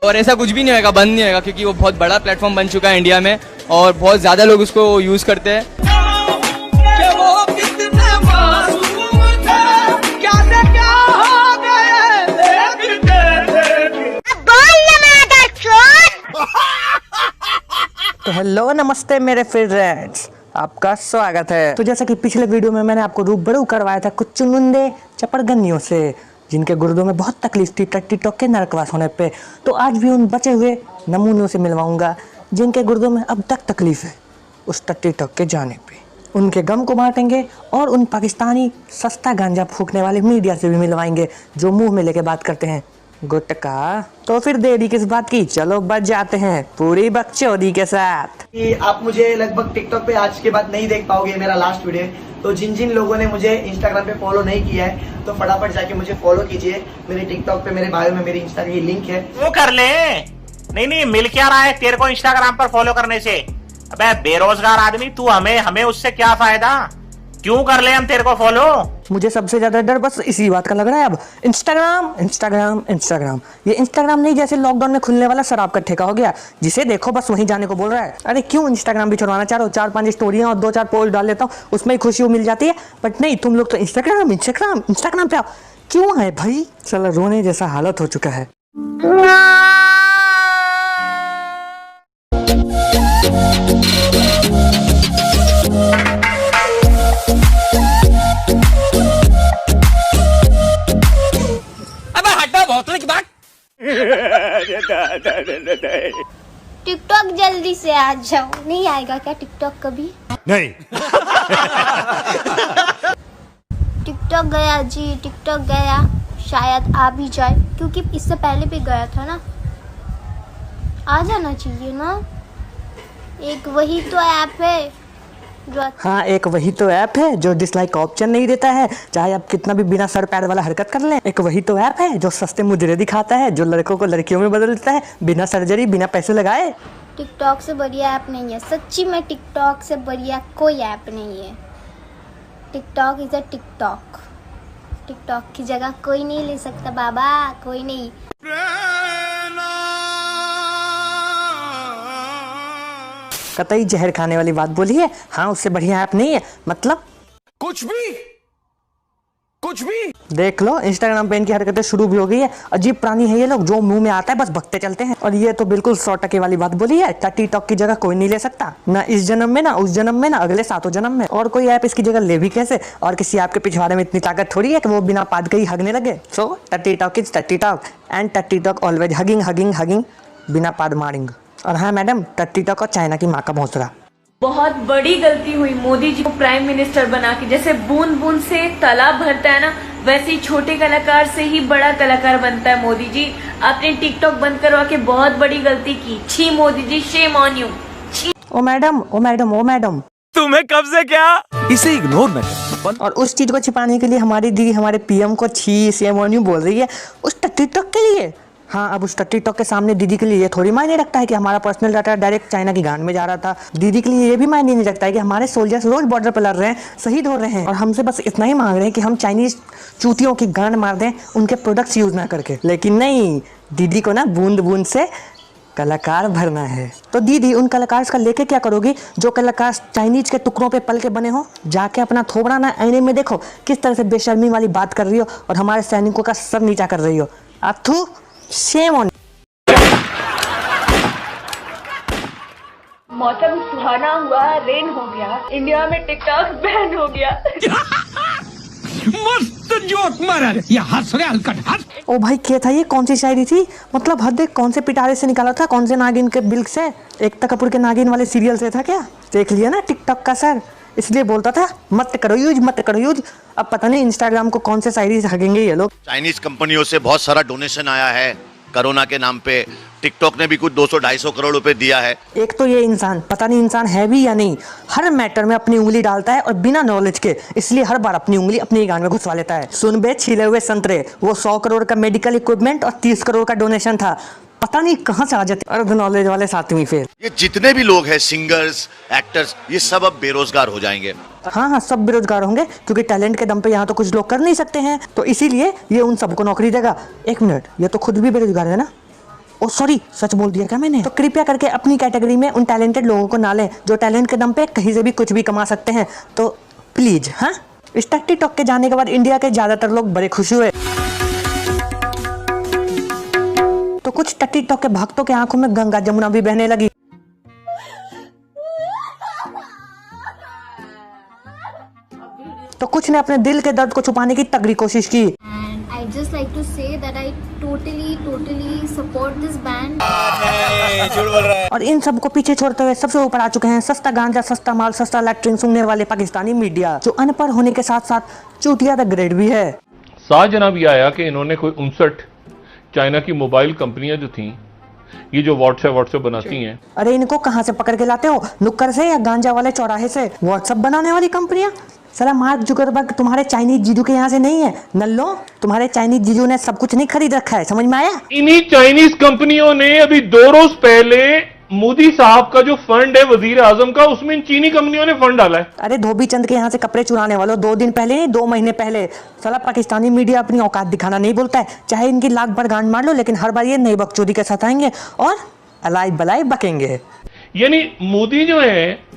और ऐसा कुछ भी नहीं होगा, बंद नहीं होगा, क्योंकि वो बहुत बड़ा प्लेटफॉर्म बन चुका है इंडिया में और बहुत ज़्यादा लोग उसको यूज़ करते हैं। तो हेलो नमस्ते मेरे फ्रेंड्स, आपका स्वागत है। तो जैसा कि पिछले वीडियो में मैंने आपको रूबरू करवाया था कुछ चुनिंदे चपड़गन्नियों से जिनके गुर्दों में बहुत तकलीफ थी टिकटॉक के नरकवास होने पे, तो आज भी उन बचे हुए नमूनों से मिलवाऊंगा जिनके गुर्दों में अब तक तकलीफ है उस टिकटॉक के जाने पे। उनके गम को बांटेंगे और उन पाकिस्तानी सस्ता गांजा फूकने वाले मीडिया से भी मिलवाएंगे जो मुंह में लेके बात करते हैं गुटका। तो फिर देरी किस बात की, चलो बच जाते हैं पूरी बकचोदी के साथ। कि आप मुझे लगभग टिकटॉक पे आज के बाद नहीं देख पाओगे, मेरा लास्ट वीडियो। तो जिन जिन लोगों ने मुझे इंस्टाग्राम पे फॉलो नहीं किया है तो फटाफट जाके मुझे फॉलो कीजिए। मेरे टिकटॉक पे मेरे बायो में मेरी इंस्टा की लिंक है, वो कर ले। नहीं मिल क्या रहा है तेरे को इंस्टाग्राम पर फॉलो करने से? अबे बेरोजगार आदमी तू, हमें उससे क्या फायदा? क्यों कर ले हम तेरे को फॉलो? मुझे सबसे ज्यादा डर बस इसी बात का लग रहा है अब। इंस्टाग्राम ये इंस्टाग्राम नहीं, जैसे लॉकडाउन में खुलने वाला शराब का ठेका हो गया, जिसे देखो बस वहीं जाने को बोल रहा है। अरे क्यों इंस्टाग्राम भी छुड़वाना चाह रहे हो? 4-5 स्टोरियां और 2-4 पोस्ट डाल लेता हूँ, उसमें ही खुशी मिल जाती है। बट नहीं, तुम लोग तो इंस्टाग्राम पे आओ। क्यों है भाई? चलो, रोने जैसा हालत हो चुका है। टिकटॉक जल्दी से आ जाओ। नहीं आएगा क्या टिकटॉक कभी? नहीं। टिकटॉक गया जी, टिकटॉक गया, शायद आ भी जाए क्योंकि इससे पहले भी गया था ना। आ जाना चाहिए ना। एक वही तो ऐप है जो हाँ, एक वही तो ऐप है जो डिसलाइक का ऑप्शन नहीं देता है, चाहे आप कितना भी बिना सर पैर वाला हरकत कर लें। एक वही तो ऐप है जो सस्ते मुजरे दिखाता है, जो लड़कों को लड़कियों में बदल देता है बिना सर्जरी, बिना पैसे लगाए। टिकटॉक से बढ़िया ऐप नहीं है, सच्ची में टिकटॉक से बढ़िया कोई ऐप नहीं है। TikTok is a TikTok. TikTok की जगह कोई नहीं ले सकता बाबा, कोई नहीं। कतई जहर खाने वाली बात बोली है। हाँ, उससे बढ़िया ऐप नहीं है, मतलब कुछ भी देख लो, इंस्टाग्राम पे इनकी हरकतें शुरू भी हो गई है। अजीब प्राणी है ये लोग, जो मुंह में आता है बस बकते चलते हैं। और ये तो बिल्कुल 100% वाली बात बोली है। टिकटॉक की जगह कोई नहीं ले सकता, ना इस जन्म में, ना उस जन्म में, ना अगले 7 जन्म में। और कोई ऐप इसकी जगह ले भी कैसे? और किसी ऐप के पिछवाड़े में इतनी ताकत थोड़ी है कि वो बिना पाद के ही हगने लगे। So TikTok is TikTok and TikTok always hugging बिना पाद मारिंग। और हाँ मैडम, टिकटॉक और चाइना की माँ का भौंसला। बहुत बड़ी गलती हुई मोदी जी को प्राइम मिनिस्टर बना के। जैसे बूंद बूंद से तालाब भरता है ना, वैसे ही छोटे कलाकार से ही बड़ा कलाकार बनता है। मोदी जी, आपने टिकटॉक बंद करवा के बहुत बड़ी गलती की। छी Modi ji, shame on you. ओ मैडम, तुम्हें कब से क्या? इसे इग्नोर न कर। और उस चीज को छिपाने के लिए हमारी दीदी हमारे पीएम को छी शेम ऑन यू बोल रही है उस टिकटॉक के लिए। हाँ, अब उस टिकटॉक के सामने दीदी के लिए ये थोड़ी मायने रखता है कि हमारा पर्सनल डाटा डायरेक्ट चाइना की गांड में जा रहा था। दीदी के लिए ये भी मायने नहीं रखता है कि हमारे सोल्जर्स रोज बॉर्डर पर लड़ रहे हैं, शहीद हो रहे हैं, और हमसे बस इतना ही मांग रहे हैं कि हम चाइनीज चूतियों की गांड मार दें उनके प्रोडक्ट्स यूज ना करके। लेकिन नहीं, दीदी को ना बूंद बूंद से कलाकार भरना है। तो दीदी, उन कलाकार का लेके क्या करोगी जो कलाकार चाइनीज के टुकड़ों पे पल के बने हो? जाके अपना थोबड़ा ना आईने में देखो, किस तरह से बेशर्मी वाली बात कर रही हो और हमारे सैनिकों का सर नीचा कर रही हो। अथू, शेम ऑन। मौसम सुहाना हुआ, रेन हो गया, इंडिया में टिकटॉक बैन हो गया। मस्त जोक मारा रे, ये हंस रहे हलकट हंस। ओ भाई, क्या था ये? कौन सी शायरी थी? मतलब हद, कौन से पिटारे से निकाला था? कौन से नागिन के बिल्क से? एकता कपूर के नागिन वाले सीरियल से था क्या? देख लिया ना टिकटॉक का सर, इसलिए बोलता था मत करो यूज। अब पता नहीं इंस्टाग्राम को कौन से शायरी हगेंगे ये लोग। चाइनीज कंपनियों से बहुत सारा डोनेशन आया है कोरोना के नाम पे। टिकटॉक ने भी कुछ 200-250 करोड़ रुपए दिया है। एक तो ये इंसान, पता नहीं इंसान है भी या नहीं, हर मैटर में अपनी उंगली डालता है और बिना नॉलेज के, इसलिए हर बार अपनी उंगली अपनी गान में घुसवा लेता है। सुन बे छिले हुए संतरे, वो 100 करोड़ का मेडिकल इक्विपमेंट और 30 करोड़ का डोनेशन था, पता नहीं कहाँ से आ जाते अर्ध नॉलेज वाले सातवीं फेल। ये जितने भी लोग हैं, सिंगर्स, एक्टर्स, ये सब अब बेरोजगार हो जाएंगे। हाँ, सब बेरोजगार होंगे क्योंकि टैलेंट के दम पे यहाँ तो कुछ लोग कर नहीं सकते हैं, तो इसीलिए ये उन सबको नौकरी देगा। एक मिनट, ये तो खुद भी बेरोजगार है ना? ओ सॉरी, सच बोल दिया क्या मैंने? तो कृपया करके अपनी कैटेगरी में उन टैलेंटेड लोगों को ना लें जो टैलेंट के दम पे कहीं से भी कुछ भी कमा सकते हैं। तो प्लीज, हाँ। इस टिकटॉक के जाने के बाद इंडिया के ज्यादातर लोग बड़े खुश हुए। तो कुछ टिकटॉक के भक्तों के आंखों में गंगा जमुना भी बहने लगी। तो कुछ ने अपने दिल के दर्द को छुपाने की तगड़ी कोशिश की। And I just like to say that I totally support this band. और इन सब को पीछे छोड़ते हुए सबसे ऊपर आ चुके हैं सस्ता गांजा, सस्ता माल, सस्ता लैट्रिन सुनने वाले पाकिस्तानी मीडिया, जो अनपढ़ होने के साथ साथ चूतिया द ग्रेड भी है। जनाब ये आया कि इन्होंने कोई 59 चाइना की मोबाइल कंपनियां जो थी, ये जो व्हाट्सएप बनाती हैं। अरे इनको कहाँ से पकड़ के लाते हो, नुक्कड़ से या गांजा वाले चौराहे से? व्हाट्सएप बनाने वाली कंपनियां? साला मार्क जुकरबर्ग तुम्हारे चाइनीज जीजू के यहाँ से नहीं है। नल्लो, तुम्हारे चाइनीज जीजू ने सब कुछ नहीं खरीद रखा है, समझ में आया? इन्हीं चाइनीज कंपनियों ने अभी 2 रोज पहले मोदी साहब का जो फंड है वजीर आजम का, उसमें इन चीनी कंपनियों ने फंड डाला है। अरे धोबी चंद के यहाँ से कपड़े चुराने वालों, 2 दिन पहले नहीं 2 महीने पहले। साला पाकिस्तानी मीडिया अपनी औकात दिखाना नहीं बोलता है, चाहे इनकी लाख भर गांड मार लो, लेकिन हर बार ये नई बकचोदी के साथ आएंगे और अलाई बलाई बकेंगे। यानी मोदी जो है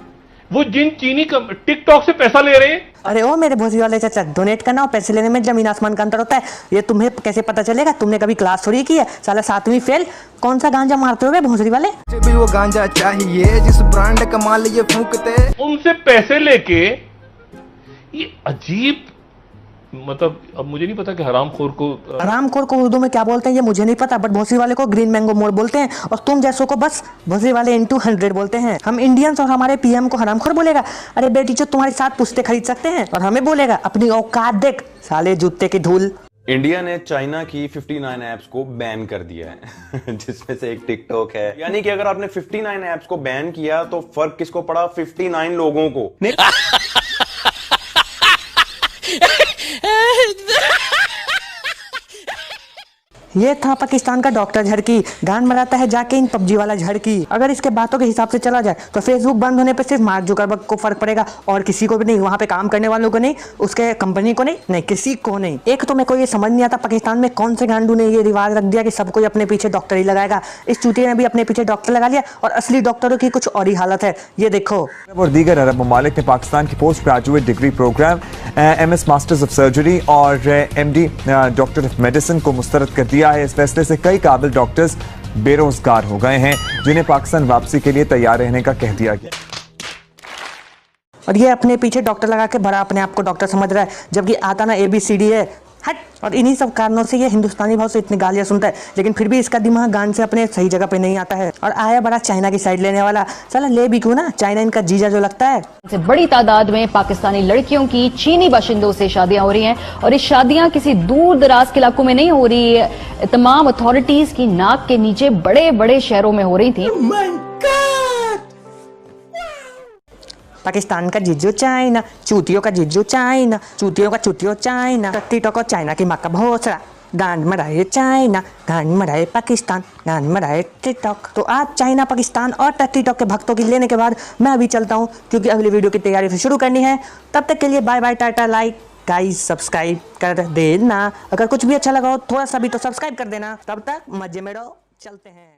वो जिन चीनी टिकटॉक से पैसा ले रहे हैं। अरे ओ मेरे भोसड़ी वाले चाचा, डोनेट करना और पैसे लेने में जमीन आसमान का अंतर होता है। ये तुम्हें कैसे पता चलेगा? तुमने कभी क्लास थोड़ी की है? साला 7वीं फेल। कौन सा गांजा मारते हो भोसड़ी वाले? भी वो गांजा चाहिए जिस ब्रांड का माल ये फूंकते, उनसे पैसे लेके ये अजीब, मतलब अब मुझे नहीं पता कि हरामखोर को उर्दू में क्या बोलते हैं ये मुझे नहीं पता, बट भोसड़ी वाले को ग्रीन मैंगो मोड़ बोलते हैं और तुम जैसों को बस भोसड़ी वाले into 100 बोलते हैं। हम इंडियंस और हमारे पीएम को हरामखोर बोलेगा? अरे बेटी जो तुम्हारे साथ पुश्ते खरीद सकते हैं और हमें बोलेगा अपनी औकात देख, साले जूते की धूल। इंडिया ने चाइना की 59 ऐप्स को बैन कर दिया है जिसमें से एक टिकटॉक है। यानी कि अगर आपने 59 ऐप्स को बैन किया तो फर्क किसको पड़ा? 59 लोगों को। ये था पाकिस्तान का डॉक्टर झड़की, गान मराता है जाके इन पबजी वाला झड़की। अगर इसके बातों के हिसाब से चला जाए तो फेसबुक बंद होने पे सिर्फ मार्क जुकरबर्ग को फर्क पड़ेगा और किसी को भी नहीं, वहां पे काम करने वालों को नहीं, उसके कंपनी को नहीं, किसी को नहीं। एक तो मेरे को ये समझ नहीं आता पाकिस्तान में कौन से गांडू ने ये रिवाज रख दिया कि सब कोई अपने पीछे डॉक्टर ही लगाएगा। इस चूतिया ने भी अपने पीछे डॉक्टर लगा लिया और असली डॉक्टरों की कुछ और ही हालत है, ये देखो। और दीगर अरब ममालिक ने पाकिस्तान की post graduate degree programme MS masters of surgery और MD डॉक्टर ऑफ मेडिसिन को मुस्तरद कर दिया है। इस फैसले से कई काबिल डॉक्टर्स बेरोजगार हो गए हैं जिन्हें पाकिस्तान वापसी के लिए तैयार रहने का कह दिया गया। और ये अपने पीछे डॉक्टर लगा के भरा अपने आप को डॉक्टर समझ रहा है, जबकि आता ना ABCD है, हट। और इन्हीं सब कारणों से ये हिंदुस्तानी भाव से इतनी गालियां सुनता है, लेकिन फिर भी इसका दिमाग गान से अपने सही जगह पे नहीं आता है और आया बड़ा चाइना की साइड लेने वाला। साला ले भी क्यों ना, चाइना इनका जीजा जो लगता है। बड़ी तादाद में पाकिस्तानी लड़कियों की चीनी बाशिंदों से शादियां हो रही हैं और ये शादियां किसी दूर दराज के इलाकों में नहीं हो रही है, तमाम अथॉरिटीज की नाक के नीचे बड़े बड़े शहरों में हो रही थी। पाकिस्तान का जिज्जू चाइना, चूतियों का जिज्जू चाइना, चूतियों का चूतियों चाइना, टिकटॉक और चाइना की माँ का भोसड़ा, गांड मराए चाइना, गांड मराए पाकिस्तान, गांड मराए टिकटॉक। तो आज चाइना, पाकिस्तान और टिकटॉक के भक्तों की लेने के बाद मैं अभी चलता हूँ क्योंकि अगली वीडियो की तैयारी फिर शुरू करनी है। तब तक के लिए bye bye, tata, like guys, subscribe कर देना। अगर कुछ भी अच्छा लगा हो थोड़ा सा भी तो सब्सक्राइब कर देना। तब तक मजे में रहो, चलते हैं।